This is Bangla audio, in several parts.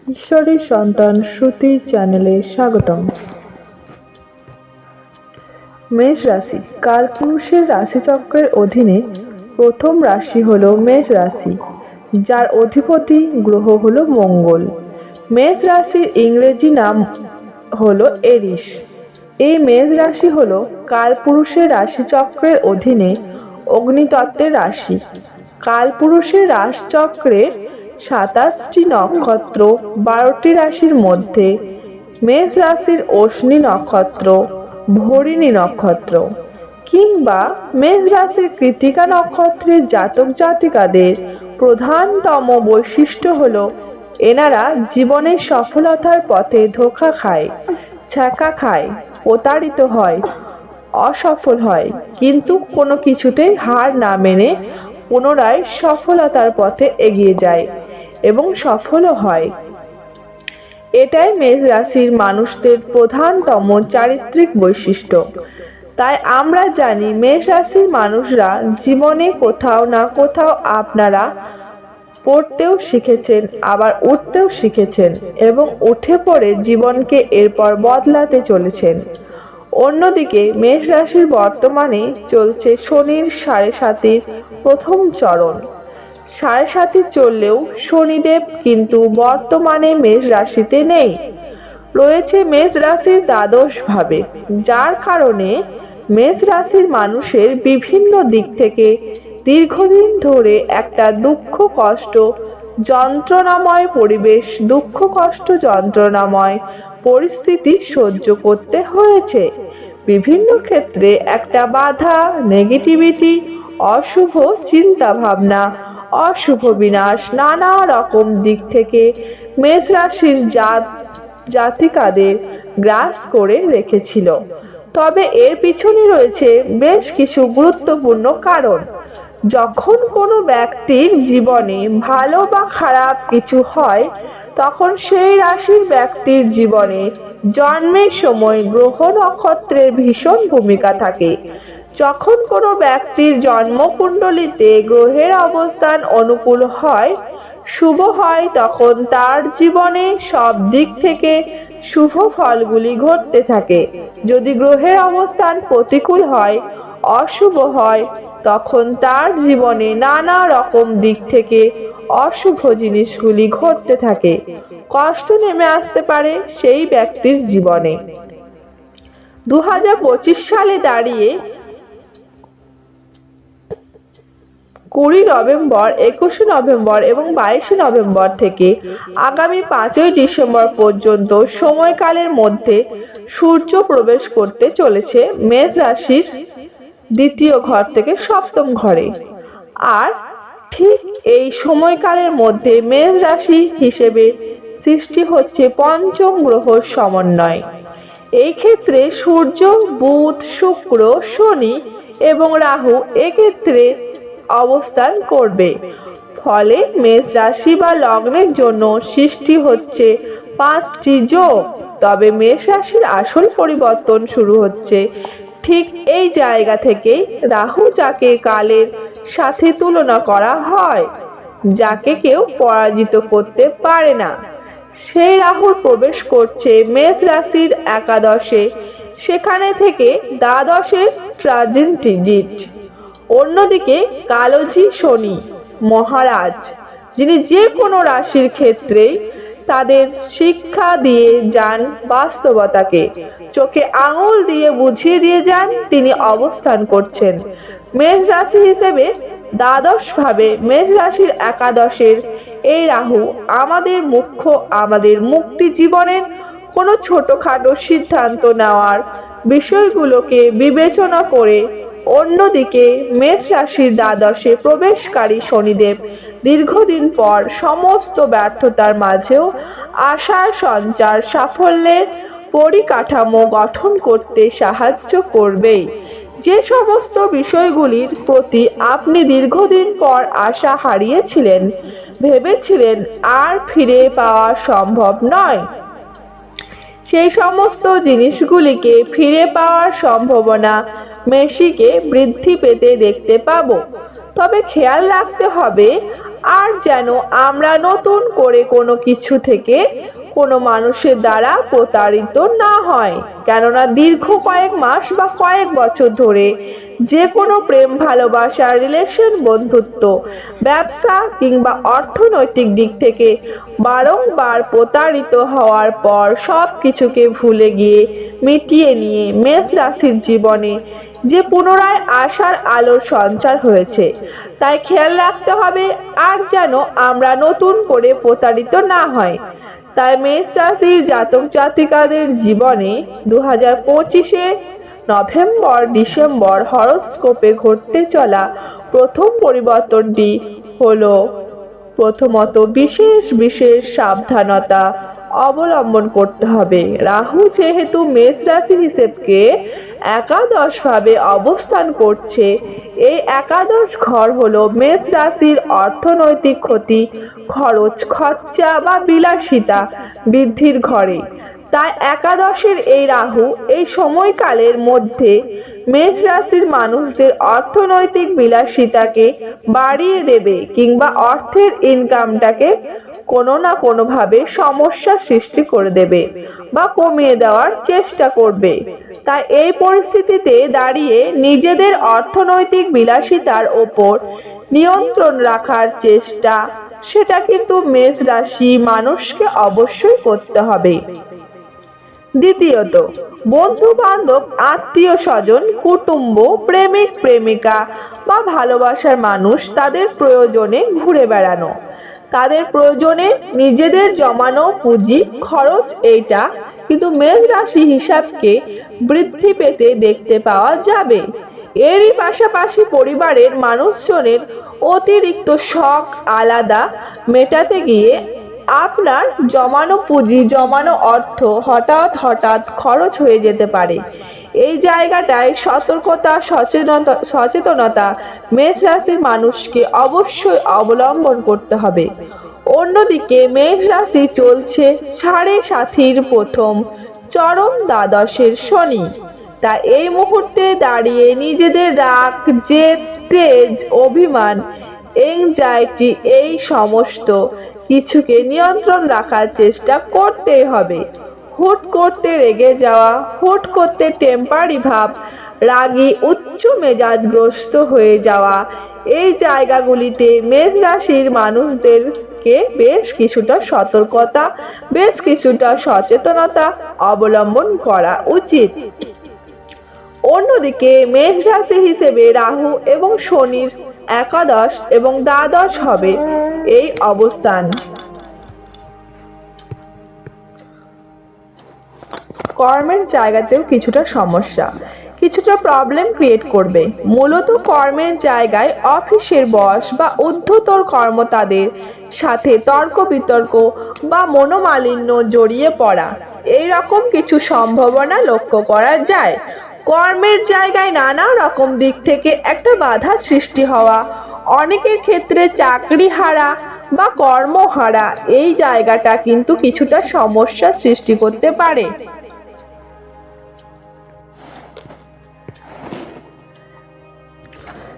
ঈশ্বরের সন্তান শ্রুতি চ্যানেলে স্বাগতম। মেষ রাশি কালপুরুষের রাশিচক্রের অধীনে প্রথম রাশি হলো মেষ রাশি, যার অধিপতি গ্রহ হলো মঙ্গল। মেষ রাশির ইংরেজি নাম হলো এরিস। এই মেষ রাশি হলো কালপুরুষের রাশিচক্রের অধীনে অগ্নিতত্ত্বের রাশি। কালপুরুষের রাশিচক্রের 27টি নক্ষত্র, 12টি রাশির মধ্যে মেষ রাশির অশ্বিনী নক্ষত্র, ভরিণী নক্ষত্র কিংবা মেষ রাশির কৃত্তিকা নক্ষত্রের জাতক জাতিকাদের প্রধানতম বৈশিষ্ট্য হলো এনারা জীবনের সফলতার পথে ধোঁকা খায়, ছ্যাঁকা খায়, প্রতারিত হয়, অসফল হয়, কিন্তু কোনো কিছুতেই হার না মেনে পুনরায় সফলতার পথে এগিয়ে যায় এবং সফলও হয়। এটাই মেষ রাশির মানুষদের প্রধানতম চারিত্রিক বৈশিষ্ট্য। তাই আমরা জানি মেষ রাশির মানুষরা জীবনে কোথাও না কোথাও আপনারা পড়তেও শিখেছেন, আবার উঠতেও শিখেছেন এবং উঠে পড়ে জীবনকে এরপর বদলাতে চলেছেন। অন্যদিকে মেষ রাশির বর্তমানে চলছে শনির 7.5 প্রথম চরণ। 7.5 চললেও শনিদেব কিন্তু বর্তমানে মেষ রাশিতে নেই, রয়েছে মেষ রাশির দ্বাদশ ভাবে, যার কারণে মেষ রাশির মানুষের বিভিন্ন দিক থেকে দীর্ঘদিন ধরে একটা দুঃখ কষ্ট যন্ত্রণাময় পরিবেশ, দুঃখ কষ্ট যন্ত্রণাময় পরিস্থিতি সহ্য করতে হয়েছে। বিভিন্ন ক্ষেত্রে একটা বাধা, নেগেটিভিটি, অশুভ চিন্তা ভাবনা, অশুভ বিনাশ নানা রকম দিক থেকে মেষ রাশির জাতিকাদের গ্রাস করে রেখেছিল। তবে এর পিছনে রয়েছে বেশ কিছু গুরুত্বপূর্ণ কারণ। যখন কোনো ব্যক্তির জীবনে ভালো বা খারাপ কিছু হয়, তখন সেই রাশির ব্যক্তির জীবনে জন্মের সময় গ্রহ নক্ষত্রের ভীষণ ভূমিকা থাকে। যখন কোনো ব্যক্তির জন্মকুণ্ডলিতে গ্রহের অবস্থান অনুকূল হয়, শুভ হয়, তখন তার জীবনে সব দিক থেকে শুভ ফলগুলি ঘটতে থাকে। যদি গ্রহের অবস্থান প্রতিকূল হয়, অশুভ হয়, তখন তার জীবনে নানা রকম দিক থেকে অশুভ জিনিসগুলি ঘটতে থাকে, কষ্ট নেমে আসতে পারে সেই ব্যক্তির জীবনে। 2025 সালে দাঁড়িয়ে 20 নভেম্বর, 21 নভেম্বর এবং 22 নভেম্বর থেকে আগামী 5ই ডিসেম্বর পর্যন্ত সময়কালের মধ্যে সূর্য প্রবেশ করতে চলেছে মেষ রাশির দ্বিতীয় ঘর থেকে সপ্তম ঘরে। আর ঠিক এই সময়কালের মধ্যে মেষ রাশি হিসেবে সৃষ্টি হচ্ছে পঞ্চম গ্রহর সমন্বয়। এই ক্ষেত্রে সূর্য, বুধ, শুক্র, শনি এবং রাহু এক্ষেত্রে অবস্থান করবে। ফলে মেষ রাশি বা লগ্নের জন্য সৃষ্টি হচ্ছে 5টি যোগ। তবে মেষ রাশির আসল পরিবর্তন শুরু হচ্ছে ঠিক এই জায়গা থেকেই। রাহু, যাকে কালের সাথে তুলনা করা হয়, যাকে কেউ পরাজিত করতে পারে না, সেই রাহুর প্রবেশ করছে মেষ রাশির একাদশে, সেখানে থেকে দ্বাদশের ট্রানজিট। অন্যদিকে কালজি শনি মহারাজ, যিনি যে কোনো রাশির ক্ষেত্রেই তাদের শিক্ষা দিয়ে যান, বাস্তবতাকে চোখে আঙুল দিয়ে বুঝিয়ে দিয়ে যান, তিনি অবস্থান করছেন মেষ রাশি হিসেবে দ্বাদশ ভাবে। মেষ রাশির একাদশের এই রাহু আমাদের মুক্তি জীবনের কোনো ছোটখাটো সিদ্ধান্ত নেওয়ার বিষয়গুলোকে বিবেচনা করে। অন্যদিকে মেষ রাশির দ্বাদশে প্রবেশকারী শনিদেব দীর্ঘদিন পর সমস্ত ব্যর্থতার মাঝেও আশার সঞ্চার, সাফল্যের পরিকাঠামো গঠন করতে সাহায্য করবে। যে সমস্ত বিষয়গুলির প্রতি আপনি দীর্ঘদিন পর আশা হারিয়েছিলেন, ভেবেছিলেন আর ফিরে পাওয়া সম্ভব নয়, সেই সমস্ত জিনিসগুলিকে ফিরে পাওয়ার সম্ভাবনা মেষিকে বৃদ্ধি পেতে দেখতে পাবো। তবে খেয়াল রাখতে হবে, আর যেন আমরা নতুন করে কোনো কিছু থেকে কোনো মানুষের দ্বারা প্রতারিত না হয়। কেননা দীর্ঘ কয়েক মাস বা কয়েক বছর ধরে যে কোনো প্রেম, ভালোবাসা, রিলেশন, বন্ধুত্ব, ব্যবসা কিংবা অর্থনৈতিক দিক থেকে বারংবার প্রতারিত হওয়ার পর সব কিছুকে ভুলে গিয়ে মিটিয়ে নিয়ে মেষ রাশির জীবনে যে পুনরায় আশার আলোর সঞ্চার হয়েছে, তাই খেয়াল রাখতে হবে আর যেন আমরা নতুন করে প্রতারিত না হয়। তাই মেষ রাশির জাতক জাতিকাদের জীবনে 2025-এ নভেম্বর ডিসেম্বর হরোস্কোপে ঘটতে চলা প্রথম পরিবর্তনটি হলো প্রথমত বিশেষ বিশেষ সাবধানতা অবলম্বন করতে হবে। রাহু যেহেতু মেষ রাশি হিসেবকে একাদশভাবে অবস্থান করছে, এই একাদশ ঘর হলো মেষ রাশির অর্থনৈতিক ক্ষতি, খরচ, খরচা বা বিলাসিতা বৃদ্ধির ঘরে। তাই একাদশের এই রাহু এই সময়কালের মধ্যে মেষ রাশির মানুষদের অর্থনৈতিক বিলাসিতাকে বাড়িয়ে দেবে কিংবা অর্থের ইনকামটাকে কোনো না কোনোভাবে সমস্যার সৃষ্টি করে দেবে বা কমিয়ে দেওয়ার চেষ্টা করবে। তাই এই পরিস্থিতিতে দাঁড়িয়ে নিজেদের অর্থনৈতিক বিলাসিতার ওপর নিয়ন্ত্রণ রাখার চেষ্টা, সেটা কিন্তু মেষ রাশি মানুষকে অবশ্যই করতে হবে। দ্বিতীয়ত, বন্ধু বান্ধব, আত্মীয় স্বজন, কুটুম্ব, প্রেমিক প্রেমিকা বা ভালোবাসার মানুষ তাদের প্রয়োজনে ঘুরে বেড়ানো, তাদের প্রয়োজনে নিজেদের জমানো পুঁজি খরচ, এইটা কিন্তু মেষ রাশি হিসাবকে বৃদ্ধি পেতে দেখতে পাওয়া যাবে। এরই পাশাপাশি পরিবারের মানুষজনের অতিরিক্ত শখ আলাদা মেটাতে গিয়ে আপনার জমানো পুঁজি, জমানো অর্থ হঠাৎ খরচ হয়ে যেতে পারে। এই জায়গাটায় সতর্কতা, সচেতনতা মেষ রাশির মানুষকে অবশ্যই অবলম্বন করতে হবে। অন্যদিকে মেষ রাশি চলছে সাড়ে সাথীর প্রথম চরম দ্বাদশের শনি। তা এই মুহূর্তে দাঁড়িয়ে নিজেদের রাগ, জেদ, তেজ, অভিমান, এংজাইটি এই সমস্ত কিছুকে নিয়ন্ত্রণ রাখার চেষ্টা করতেই হবে। হুট করতে রেগে যাওয়া, হুট করতে টেম্পারি ভাব, রাগী, উচ্চ মেজাজগ্রস্ত হয়ে যাওয়া, এই জায়গাগুলিতে মেষ রাশির মানুষদেরকে বেশ কিছুটা সতর্কতা, বেশ কিছুটা সচেতনতা অবলম্বন করা উচিত। অন্যদিকে মেষ রাশি হিসেবে রাহু এবং শনির একাদশ এবং দ্বাদশ হবে এই অবস্থান। কর্মের জায়গাতেও কিছুটা সমস্যা, কিছুটা প্রবলেম ক্রিয়েট করবে। মূলত কর্মের জায়গায় অফিসের বস বা ঊর্ধ্বতর কর্মতাদের সাথে তর্ক বিতর্ক বা মনোমালিন্য জড়িয়ে পড়া, এই রকম কিছু সম্ভাবনা লক্ষ্য করা যায়। কর্মের জায়গায় নানা রকম দিক থেকে একটা বাধা সৃষ্টি হওয়া, অনেকের ক্ষেত্রে চাকরি হারা বা কর্মহারা, এই জায়গাটা কিন্তু কিছুটা সমস্যা সৃষ্টি করতে পারে।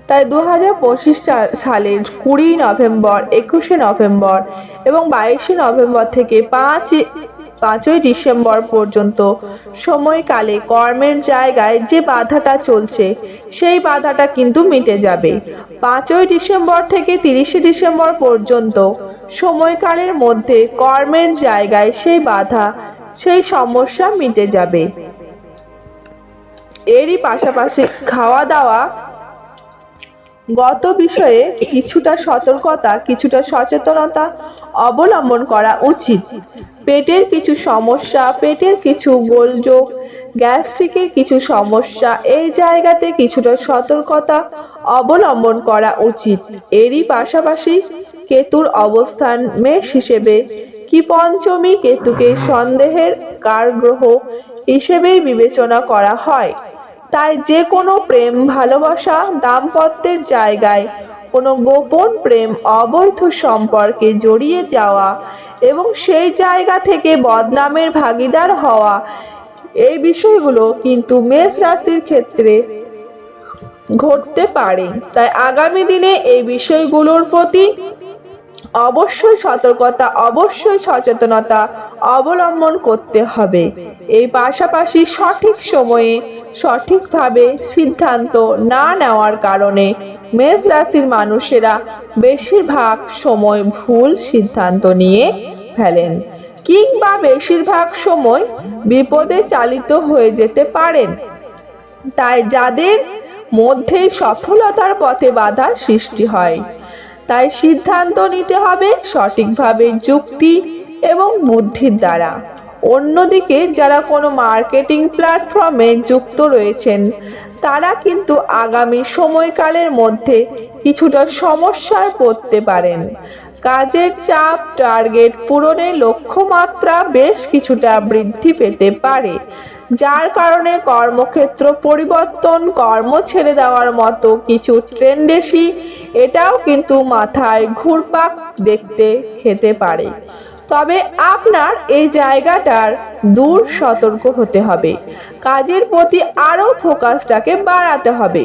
তাই 2025 সালের 20 নভেম্বর, 21 নভেম্বর এবং 22 নভেম্বর থেকে 5ই ডিসেম্বর পর্যন্ত সময়কালে কর্মের জায়গায় যে বাধাটা চলছে, সেই বাধাটা কিন্তু মিটে যাবে। 5ই ডিসেম্বর থেকে 30 ডিসেম্বর পর্যন্ত সময়কালের মধ্যে কর্মের জায়গায় সেই বাধা, সেই সমস্যা মিটে যাবে। এরই পাশাপাশি খাওয়া দাওয়া গত বিষয়ে কিছুটা সতর্কতা, কিছুটা সচেতনতা অবলম্বন করা উচিত। পেটের কিছু সমস্যা, পেটের কিছু গোলযোগ, গ্যাস্ট্রিকের কিছু সমস্যা, এই জায়গাতে কিছুটা সতর্কতা অবলম্বন করা উচিত। এরই পাশাপাশি কেতুর অবস্থান মেষ হিসেবে কি পঞ্চমী কেতুকে সন্দেহের কারগ্রহ হিসেবেই বিবেচনা করা হয়। তাই যে কোনো প্রেম, ভালোবাসা, দাম্পত্যের জায়গায় কোনো গোপন প্রেম, অবৈধ সম্পর্কে জড়িয়ে যাওয়া এবং সেই জায়গা থেকে বদনামের ভাগীদার হওয়া, এই বিষয়গুলো কিন্তু মেষ রাশির ক্ষেত্রে ঘটতে পারে। তাই আগামী দিনে এই বিষয়গুলোর প্রতি অবশ্যই সতর্কতা, অবশ্যই সচেতনতা অবলম্বন করতে হবে। এই পাশাপাশি সঠিক সময়ে সঠিকভাবে সিদ্ধান্ত না নেওয়ার কারণে মেষ রাশির মানুষেরা বেশিরভাগ সময় ভুল সিদ্ধান্ত নিয়ে ফেলেন, কিংবা বেশিরভাগ সময় বিপদে চালিত হয়ে যেতে পারেন। তাই যাদের মধ্যে সফলতার পথে বাধা সৃষ্টি হয়, তাই সিদ্ধান্ত নিতে হবে সঠিকভাবে, যুক্তি এবং বুদ্ধির দ্বারা। অন্যদিকে যারা কোনো মার্কেটিং প্ল্যাটফর্মে যুক্ত রয়েছেন, তারা কিন্তু আগামী সময়কালের মধ্যে কিছুটা সমস্যায় পড়তে পারেন। কাজের চাপ, টার্গেট পূরণের লক্ষ্যমাত্রা বেশ কিছুটা বৃদ্ধি পেতে পারে, যার কারণে কর্মক্ষেত্র পরিবর্তন, কর্ম ছেড়ে দেওয়ার মতো কিছু ট্রেন্ডেসি এটাও কিন্তু মাথায় ঘুরপাক দেখতে খেতে পারে। তবে আপনার এই জায়গাটার দূর সতর্ক হতে হবে, কাজের প্রতি আরও ফোকাসটাকে বাড়াতে হবে।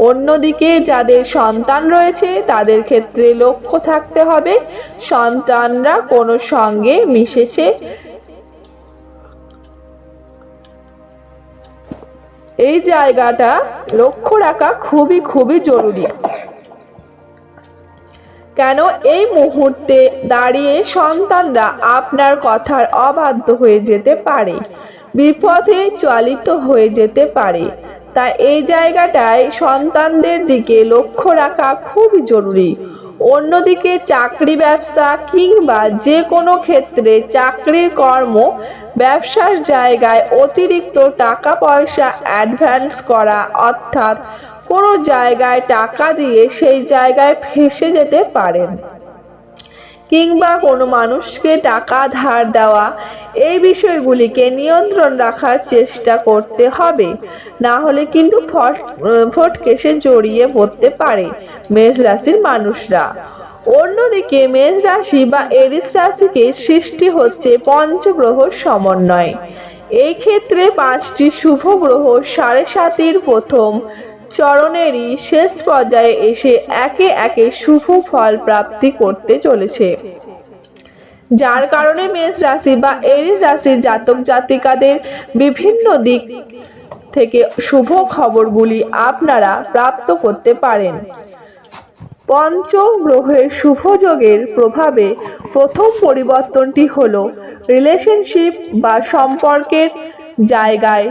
অন্যদিকে যাদের সন্তান রয়েছে, তাদের ক্ষেত্রে লক্ষ্য থাকতে হবে সন্তানরা কোনো সঙ্গে মিশেছে এই জায়গাটা লক্ষ্য রাখা খুবই খুবই জরুরি। কেন এই মুহূর্তে দাঁড়িয়ে সন্তানরা আপনার কথার অবাধ্য হয়ে যেতে পারে, বিপথে চালিত হয়ে যেতে পারে। তাই এই জায়গাটায় সন্তানদের দিকে লক্ষ্য রাখা খুবই জরুরি। অন্যদিকে চাকরি, ব্যবসা কিংবা যে কোনো ক্ষেত্রে চাকরির কর্ম, ব্যবসার জায়গায় অতিরিক্ত টাকা পয়সা অ্যাডভান্স করা, অর্থাৎ কোনো জায়গায় টাকা দিয়ে সেই জায়গায় ফেঁসে যেতে পারেন, কিংবা কোনো মানুষকে টাকা ধার দেওয়া, এই বিষয়গুলিকে নিয়ন্ত্রণ রাখার চেষ্টা করতে হবে। না হলে কিন্তু ফট কেসে জড়িয়ে পড়তে পারে মেষ রাশির মানুষরা। অন্যদিকে মেষ রাশি বা এরিস রাশিকে সৃষ্টি হচ্ছে পঞ্চগ্রহর সমন্বয়। এই ক্ষেত্রে 5টি শুভ গ্রহ 7.5 প্রথম চরণেরই শেষ পর্যায়ে এসে একে একে শুভ ফল প্রাপ্তি করতে চলেছে, যার কারণে মেষ রাশি বা এরিস রাশির জাতক জাতিকাদের বিভিন্ন দিক থেকে শুভ খবরগুলি আপনারা প্রাপ্ত করতে পারেন। পঞ্চগ্রহের শুভ যোগের প্রভাবে প্রথম পরিবর্তনটি হলো রিলেশনশিপ বা সম্পর্কের জায়গায়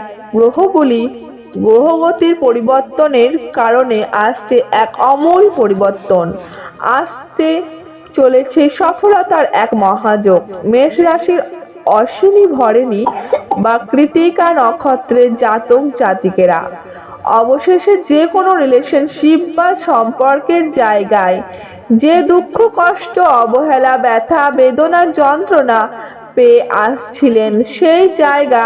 গ্রহগতির পরিবর্তনের কারণে আসছে এক আমূল পরিবর্তন। আসতে চলেছে সফলতার এক মহাযোগ। মেষ রাশির অশ্বিনী, ভরণী বা কৃতিকা নক্ষত্রের জাতক জাতিকেরা অবশেষে যে কোনো রিলেশনশিপ বা সম্পর্কের জায়গায় যে দুঃখ, কষ্ট, অবহেলা, ব্যথা, বেদনা, যন্ত্রণা পেয়ে আসছিলেন, সেই জায়গা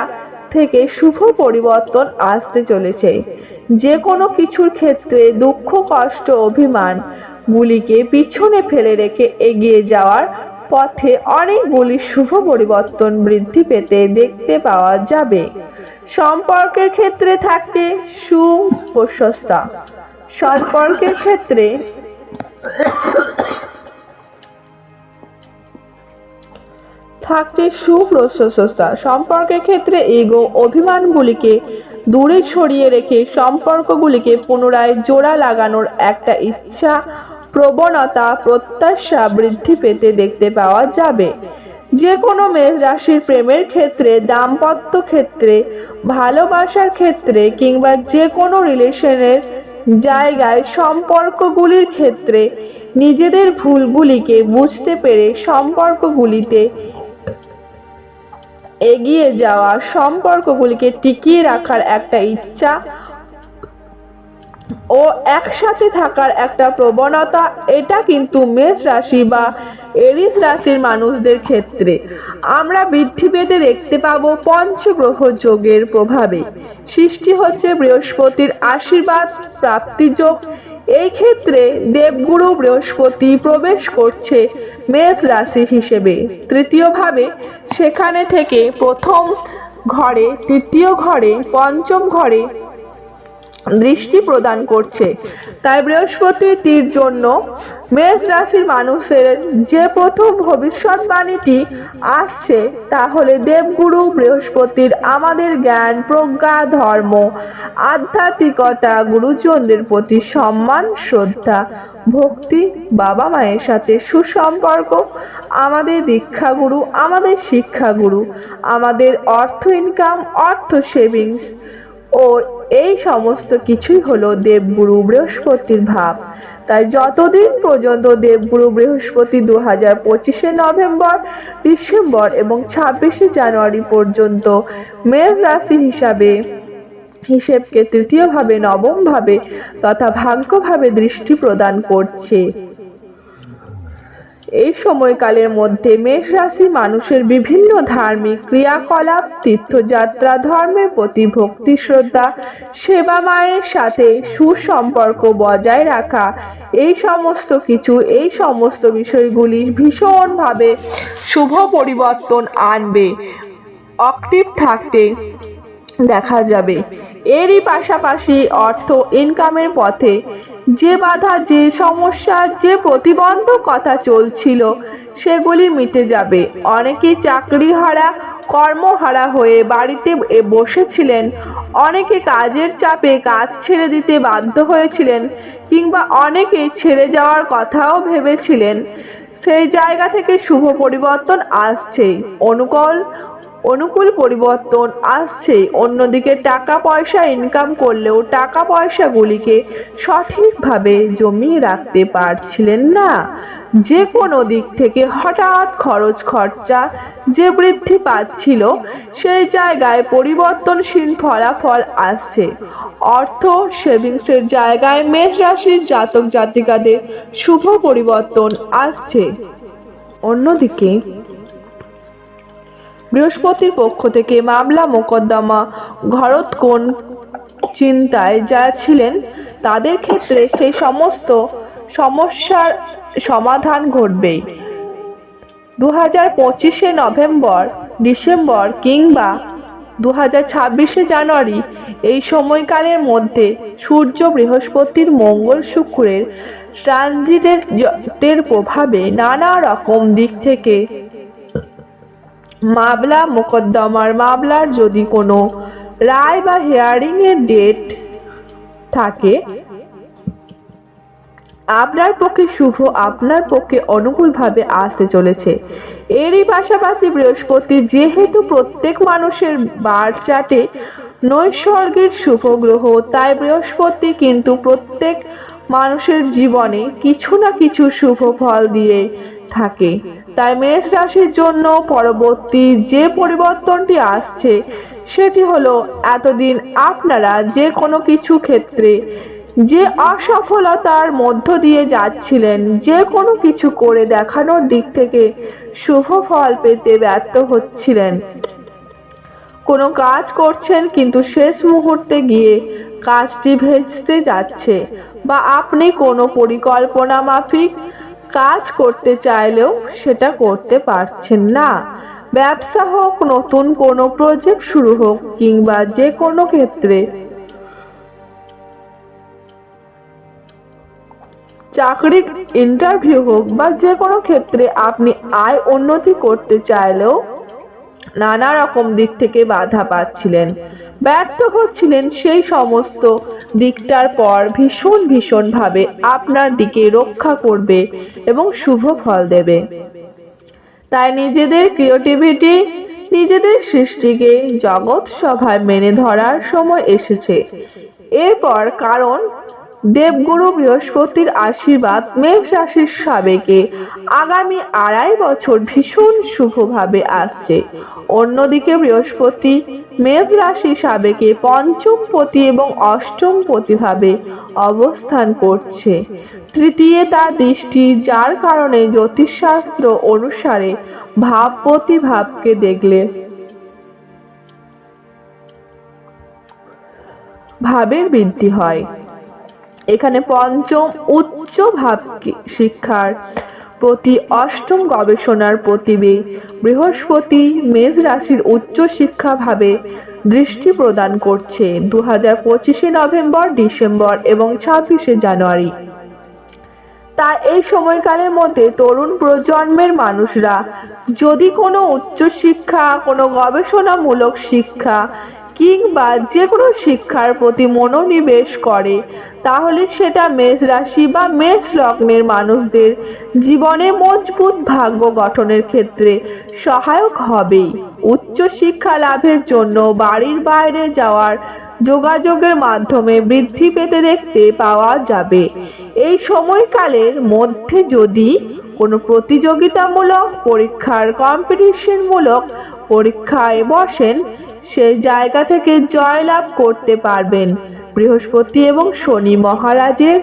থেকে শুভ পরিবর্তন আসতে চলেছে। যে কোনো কিছুর ক্ষেত্রে দুঃখ, কষ্ট, অভিমান গুলিকে পিছনে ফেলে রেখে এগিয়ে যাওয়ার পথে অনেকগুলি শুভ পরিবর্তন বৃদ্ধি পেতে দেখতে পাওয়া যাবে। সম্পর্কের ক্ষেত্রে থাকছে সুপ্রশস্তা। সম্পর্কের ক্ষেত্রে থাকছে সুপ্রশস্তা। সম্পর্কের ক্ষেত্রে ইগো, অভিমানগুলিকে দূরে সরিয়ে রেখে সম্পর্কগুলিকে পুনরায় জোড়া লাগানোর একটা ইচ্ছা, প্রবণতা, প্রত্যাশা বৃদ্ধি পেতে দেখতে পাওয়া যাবে। যে কোনো মেষ রাশির প্রেমের ক্ষেত্রে, দাম্পত্য ক্ষেত্রে, ভালোবাসার ক্ষেত্রে কিংবা যে কোনো রিলেশনের জায়গায় সম্পর্কগুলির ক্ষেত্রে নিজেদের ভুলগুলিকে বুঝতে পেরে সম্পর্কগুলিতে এগিয়ে যাওয়া, সম্পর্কগুলিকে টিকিয়ে রাখার একটা ইচ্ছা ও একসাথে থাকার একটা প্রবণতা, এটা কিন্তু মেষ রাশি বা এরিস রাশির মানুষদের ক্ষেত্রে আমরা বৃদ্ধি পেতে দেখতে পাবো। পঞ্চগ্রহ যোগের প্রভাবে সৃষ্টি হচ্ছে বৃহস্পতির আশীর্বাদ প্রাপ্তি যোগ। এই ক্ষেত্রে দেবগুরু বৃহস্পতি প্রবেশ করছে মেষ রাশি হিসেবে তৃতীয়ভাবে, সেখানে থেকে প্রথম ঘরে, তৃতীয় ঘরে, পঞ্চম ঘরে দৃষ্টি প্রদান করছে। তাই বৃহস্পতির জন্য মেষ রাশির মানুষের যে প্রথম ভবিষ্যৎবাণীটি আসছে তা হলে দেবগুরু বৃহস্পতির আমাদের জ্ঞান, প্রজ্ঞা, ধর্ম, আধ্যাত্মিকতা, গুরুজনদের প্রতি সম্মান, শ্রদ্ধা, ভক্তি, বাবা মায়ের সাথে সুসম্পর্ক, আমাদের দীক্ষাগুরু, আমাদের শিক্ষাগুরু, আমাদের অর্থ ইনকাম, অর্থ সেভিংস ও এই সমস্ত কিছুই হলো দেবগুরু বৃহস্পতির ভাব। তাই যতদিন পর্যন্ত দেবগুরু বৃহস্পতি 2025 নভেম্বর, ডিসেম্বর এবং 26 জানুয়ারি পর্যন্ত মেষ রাশি হিসেবকে তৃতীয় ভাবে, নবম ভাবে তথা ভাগ্যভাবে দৃষ্টি প্রদান করছে। এই সময়কালের মধ্যে মেষ রাশি মানুষের বিভিন্ন ধার্মিক ক্রিয়াকলাপ, তীর্থযাত্রা, ধর্মের প্রতি ভক্তি, শ্রদ্ধা, সেবা, মায়ের সাথে সুসম্পর্ক বজায় রাখা, এই সমস্ত বিষয়গুলি ভীষণভাবে শুভ পরিবর্তন আনবে। অ্যাক্টিভ থাকতে দেখা যাবে। এরই পাশাপাশি অর্থ ইনকামের পথে যে বাধা, যে সমস্যা, যে প্রতিবন্ধকতা চলছিল সেগুলি মিটে যাবে। অনেকেই চাকরিহারা, কর্মহারা হয়ে বাড়িতে বসেছিলেন, অনেকে কাজের চাপে কাজ ছেড়ে দিতে বাধ্য হয়েছিলেন, কিংবা অনেকেই ছেড়ে যাওয়ার কথাও ভেবেছিলেন। সেই জায়গা থেকে শুভ পরিবর্তন আসছেই, অনুকূল পরিবর্তন আসছে। অন্যদিকে টাকা পয়সা ইনকাম করলেও টাকা পয়সাগুলিকে সঠিকভাবে জমিয়ে রাখতে পারছিলেন না। যে কোনো দিক থেকে হঠাৎ খরচা যে বৃদ্ধি পাচ্ছিল, সেই জায়গায় পরিবর্তনশীল ফলাফল আসছে। অর্থ সেভিংসের জায়গায় মেষ রাশির জাতক জাতিকাদের শুভ পরিবর্তন আসছে। অন্যদিকে বৃহস্পতির পক্ষ থেকে মামলা মোকদ্দমা, ঘরোৎকোণ চিন্তায় যারা ছিলেন তাদের ক্ষেত্রে সেই সমস্ত সমস্যার সমাধান ঘটবেই। 2025 নভেম্বর, ডিসেম্বর কিংবা 2026 জানুয়ারি এই সময়কালের মধ্যে সূর্য, বৃহস্পতির, মঙ্গল, শুক্রের ট্রানজিটের প্রভাবে নানা রকম দিক থেকে মামলার যদি কোনো রায় বা হিয়ারিং এর ডেট থাকে, আপনার পক্ষে শুভ, আপনার পক্ষে অনুকূলভাবে আসতে চলেছে। এরই পাশাপাশি বৃহস্পতি যেহেতু প্রত্যেক মানুষের বার চার্টে নৈসর্গিক শুভ গ্রহ, তাই বৃহস্পতি কিন্তু প্রত্যেক মানুষের জীবনে কিছু না কিছু শুভ ফল দিয়ে থাকে। তাই মেষ রাশির জন্য পরবর্তী যে পরিবর্তনটি আসছে সেটি হলো, এতদিন আপনারা যে কোনো কিছু ক্ষেত্রে যে অসফলতার মধ্য দিয়ে যাচ্ছিলেন, যে কোনো কিছু করে দেখানোর দিক থেকে শুভ ফল পেতে ব্যর্থ হচ্ছিলেন, কোনো কাজ করছেন কিন্তু শেষ মুহূর্তে গিয়ে কাজটি ভেস্তে যাচ্ছে, বা আপনি কোনো পরিকল্পনা মাফিক কাজ করতে চাইলেও সেটা করতে পারছেন না। ব্যবসা হোক, নতুন কোনো প্রজেক্ট শুরু হোক, কিংবা যে কোনো ক্ষেত্রে চাকরির ইন্টারভিউ হোক, বা যে কোনো ক্ষেত্রে আপনি আয় উন্নতি করতে চাইলেও নানা রকম দিক থেকে বাধা পাচ্ছিলেন, ব্যর্থ হচ্ছিলেন। সেই সমস্ত দিকটার পর ভীষণভাবে আপনার দিকে রক্ষা করবে এবং শুভ ফল দেবে। তাই নিজেদের ক্রিয়েটিভিটি, নিজেদের সৃষ্টিকে জগৎ সভায় মেনে ধরার সময় এসেছে এরপর। কারণ দেবগুরু বৃহস্পতির আশীর্বাদ মেষ রাশির সাবেকে আগামী 2.5 বছর ভীষণ শুভভাবে আসছে। অন্যদিকে বৃহস্পতি মেষ রাশি সাবেকে পঞ্চম পতি এবং অষ্টম পতিভাবে অবস্থান করছে। তৃতীয় তার দৃষ্টি, যার কারণে জ্যোতিষশাস্ত্র অনুসারে ভাবপতি ভাবকে দেখলে ভাবের বৃদ্ধি হয়। এখানে পঞ্চম উচ্চ ভাব শিক্ষার প্রতি, অষ্টম গবেষণার প্রতিবে বৃহস্পতি মেষ রাশির উচ্চ শিক্ষা ভাবে দৃষ্টি প্রদান করছে 2025 নভেম্বর, ডিসেম্বর এবং 26 জানুয়ারি। তাই এই সময়কালের মধ্যে তরুণ প্রজন্মের মানুষরা যদি কোনো উচ্চশিক্ষা, কোনো গবেষণামূলক শিক্ষা কিংবা যে কোনো শিক্ষার প্রতি মনোনিবেশ করে, তাহলে সেটা মেষ রাশি বা মেষ লগ্নের মানুষদের জীবনে মজবুত ভাগ্য গঠনের ক্ষেত্রে সহায়ক হবেই। উচ্চশিক্ষা লাভের জন্য বাড়ির বাইরে যাওয়ার যোগাযোগের মাধ্যমে বৃদ্ধি পেতে দেখতে পাওয়া যাবে। এই সময়কালের মধ্যে যদি কোনো প্রতিযোগিতামূলক পরীক্ষার কম্পিটিশনমূলক পরীক্ষায় বসেন, সেই জায়গা থেকে জয়লাভ করতে পারবেন। বৃহস্পতি এবং শনি মহারাজের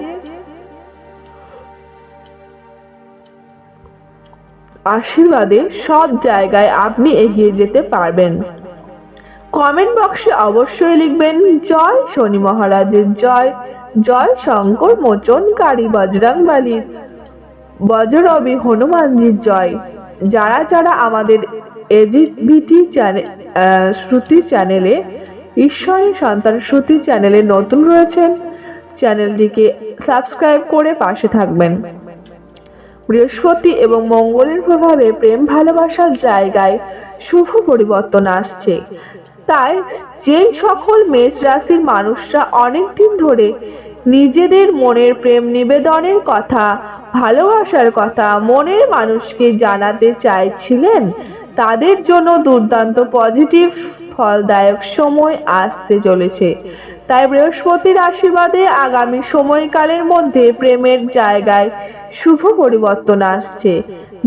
আশীর্বাদে সব জায়গায় আপনি এগিয়ে যেতে পারবেন। কমেন্ট বক্সে অবশ্যই লিখবেন জয় শনি মহারাজের জয়, জয় শঙ্কর মোচনকারী বজরংবলীর, বজরবি হনুমানজির জয়। যারা যারা আমাদের এজিভিটি চ্যানেল শ্রুতি চ্যানেলে, ঈশ্বরের সন্তান শ্রুতি চ্যানেলে নতুন রয়েছেন, চ্যানেলটিকে সাবস্ক্রাইব করে পাশে থাকবেন। বৃহস্পতি এবং মঙ্গলের প্রভাবে প্রেম ভালোবাসার জায়গায় শুভ পরিবর্তন আসছে। তাই যেই সকল মেষ রাশির মানুষরা অনেকদিন ধরে নিজেদের মনের প্রেম নিবেদনের কথা, ভালোবাসার কথা মনের মানুষকে জানাতে চাইছিলেন, তাদের জন্য দুর্দান্ত পজিটিভ ফলদায়ক সময় আসতে চলেছে। তাই বৃহস্পতির আশীর্বাদে আগামী সময়কালের মধ্যে প্রেমের জায়গায় শুভ পরিবর্তন আসছে।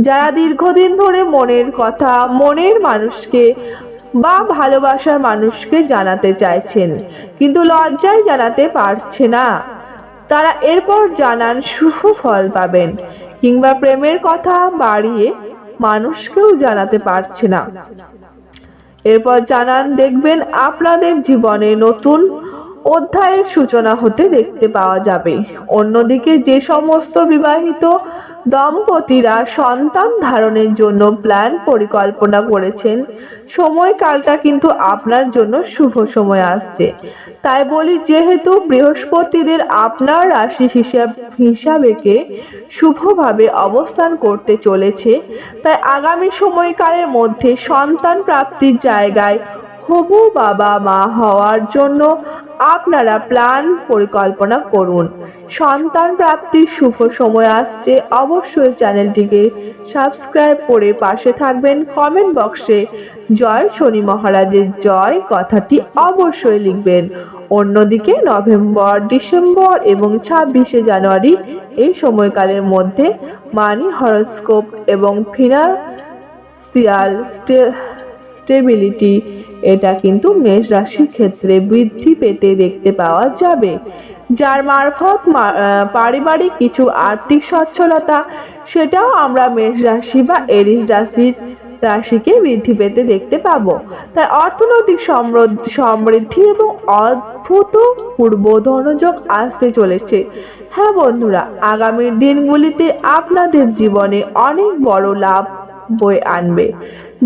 যারা দীর্ঘদিন ধরে মনের কথা মনের মানুষকে বা ভালোবাসার মানুষকে জানাতে চাইছেন কিন্তু লজ্জায় জানাতে পারছে না, তারা এরপর জানান শুভ ফল পাবেন। কিংবা প্রেমের কথা বাড়িয়ে মানুষকেও জানাতে পারছে না, এরপর জানান, দেখবেন আপনাদের জীবনে নতুন অধ্যায়ের সূচনা হতে দেখতে পাওয়া যাবে। অন্যদিকে যে সমস্ত বিবাহিত দম্পতিরা সন্তান ধারণের জন্য প্ল্যান পরিকল্পনা করেছেন, সময়কালটা কিন্তু আপনার জন্য শুভ সময় আসছে। তাই বলি, যেহেতু বৃহস্পতিদের আপনার রাশি হিসাবেকে শুভভাবে অবস্থান করতে চলেছে, তাই আগামী সময়কালের মধ্যে সন্তান প্রাপ্তির জায়গায় হবু বাবা মা হওয়ার জন্য আপনারা প্ল্যান পরিকল্পনা করুন। সন্তান প্রাপ্তির শুভ সময় আসছে। অবশ্যই চ্যানেলটিকে সাবস্ক্রাইব করে পাশে থাকবেন। কমেন্ট বক্সে জয় শনি মহারাজের জয় কথাটি অবশ্যই লিখবেন। অন্যদিকে নভেম্বর, ডিসেম্বর এবং 26শে জানুয়ারি এই সময়কালের মধ্যে মানি হরোস্কোপ এবং ফিনান্সিয়াল স্টেবিলিটি এটা কিন্তু মেষ রাশির ক্ষেত্রে বৃদ্ধি পেতে দেখতে পাওয়া যাবে, যার মারফত পারিবারিক কিছু আর্থিক সচ্ছলতা সেটাও আমরা মেষ রাশি বা এরিস রাশিকে বৃদ্ধি পেতে দেখতে পাবো। তাই অর্থনৈতিক সমৃদ্ধি এবং অভূতপূর্ব ধনযোগ আসতে চলেছে। হ্যাঁ বন্ধুরা, আগামী দিনগুলিতে আপনাদের জীবনে অনেক বড় লাভ বয়ে আনবে,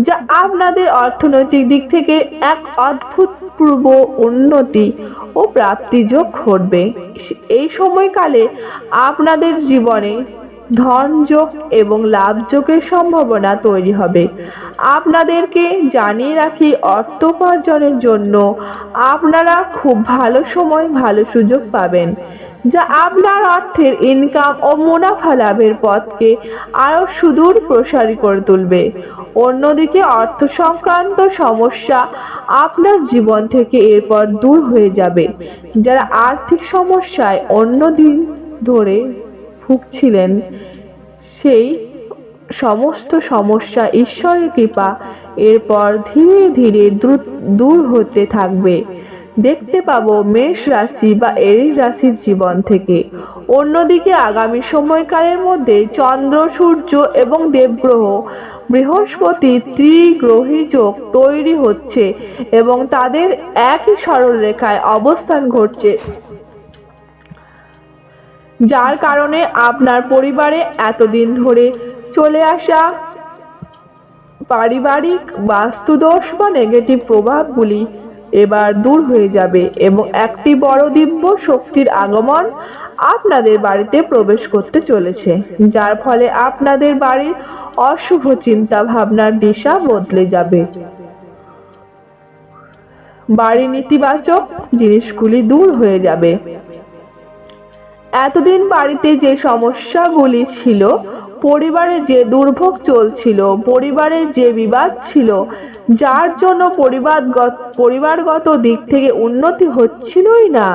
যা আপনাদের অর্থনৈতিক দিক থেকে এক অভূতপূর্ব উন্নতি ও প্রাপ্তি যোগ ঘটবে। এই সময়কালে আপনাদের জীবনে ধনযোগ এবং লাভযোগের সম্ভাবনা তৈরি হবে। আপনাদেরকে জানিয়ে রাখি, অর্থ উপার্জনের জন্য আপনারা খুব ভালো সময়, ভালো সুযোগ পাবেন, যা আপনার অর্থের ইনকাম ও মুনাফা লাভের পথকে আরও সুদূর প্রসারী করে তুলবে। অন্যদিকে অর্থ সংক্রান্ত সমস্যা আপনার জীবন থেকে এরপর দূর হয়ে যাবে। যারা আর্থিক সমস্যায় অন্যদিন ধরে ভুগছিলেন, সেই সমস্ত সমস্যা ঈশ্বরের কৃপা এরপর ধীরে ধীরে দূর হতে থাকবে দেখতে পাবো মেষ রাশি বা এরিস রাশির জীবন থেকে। অন্যদিকে আগামী সময়কালের মধ্যে চন্দ্র, সূর্য এবং দেবগ্রহ বৃহস্পতি ত্রিগ্রহী যোগ তৈরি হচ্ছে এবং তাদের একই সরলরেখায় অবস্থান ঘটছে, যার কারণে আপনার পরিবারে এতদিন ধরে চলে আসা পারিবারিক বাস্তুদোষ বা নেগেটিভ প্রভাবগুলি এবার দূর হয়ে যাবে এবং একটি বড় দিব্য শক্তির আগমন আপনাদের বাড়িতে প্রবেশ করতে চলেছে, যার ফলে আপনাদের বাড়ির অশুভ চিন্তা ভাবনার দিশা বদলে যাবে। বাড়ির নেতিবাচক জিনিসগুলি দূর হয়ে যাবে। এতদিন বাড়িতে যে সমস্যাগুলি ছিল, পরিবারে যে দুর্ভোগ চলছিল, পরিবারে যে বিবাদ ছিল, যার জন্য পরিবারগত দিক থেকে উন্নতি হচ্ছিলই না,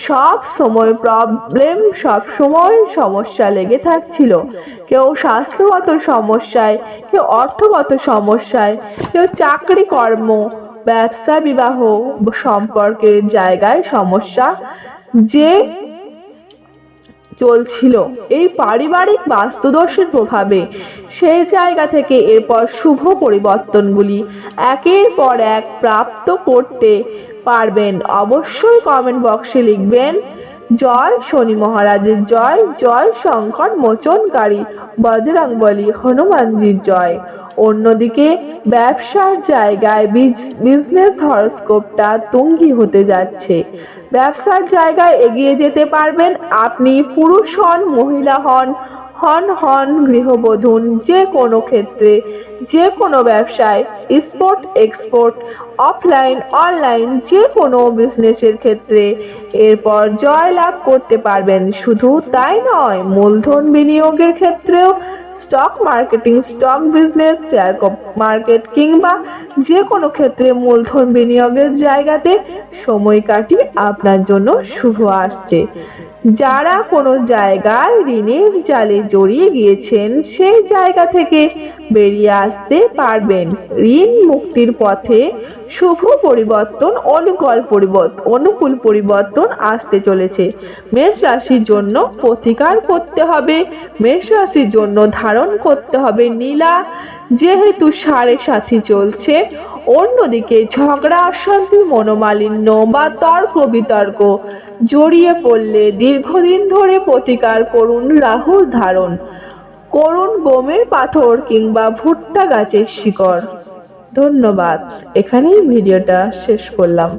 সব সময় প্রবলেম, সব সময় সমস্যা লেগে থাকছিল। কেউ স্বাস্থ্যগত সমস্যায়, কেউ অর্থগত সমস্যায়, কেউ চাকরি কর্ম, ব্যবসা, বিবাহ, সম্পর্কের জায়গায় সমস্যা যে চলছিল এই পারিবারিক বাস্তুদোষের প্রভাবে, সেই জায়গা থেকে এরপর শুভ পরিবর্তনগুলি একের পর এক প্রাপ্ত করতে পারবেন। অবশ্যই কমেন্ট বক্সে লিখবেন জয় শনি মহারাজের জয়, জয় সংকট মোচনকারী বজরংবলী হনুমানজির জয়। অন্যদিকে ব্যবসার জায়গায় বিজনেস হরোস্কোপটা তুঙ্গি হতে যাচ্ছে। ব্যবসার জায়গায় এগিয়ে যেতে পারবেন আপনি, পুরুষ হন, মহিলা হন গৃহবধূ, যে কোনো ক্ষেত্রে, যে কোনো ব্যবসায়, এক্সপোর্ট এক্সপোর্ট, অফলাইন অনলাইন, যে কোনো বিজনেসের ক্ষেত্রে এরপর জয় লাভ করতে পারবেন। শুধু তাই নয়, মূলধন বিনিয়োগের ক্ষেত্রেও stock marketing, stock business, share market কিংবা যে কোনো ক্ষেত্রে মূলধন বিনিয়োগের জায়গাতে সময়কাটি আপনার জন্য শুভ আসছে। যারা কোনো জায়গায় ঋণের জালে জড়িয়ে গিয়েছেন, সেই জায়গা থেকে বেরিয়ে আসতে পারবেন। ঋণ মুক্তির পথে শুভ পরিবর্তন, অনুকূল পরিবর্তন আসতে চলেছে। মেষ রাশির জন্য প্রতিকার করতে হবে, মেষ রাশির জন্য ধারণ করতে হবে নীলা, যেহেতু 7.5 চলছে। অন্যদিকে ঝগড়া, অশান্তি, মনোমালিন্য বা তর্ক বিতর্ক জড়িয়ে পড়লে দীর্ঘদিন ধরে প্রতিকার করুন রাহুর ধারণ করুন গমের পাথর কিংবা ভুট্টা গাছের শিকড়। ধন্যবাদ, এখানেই ভিডিওটা শেষ করলাম।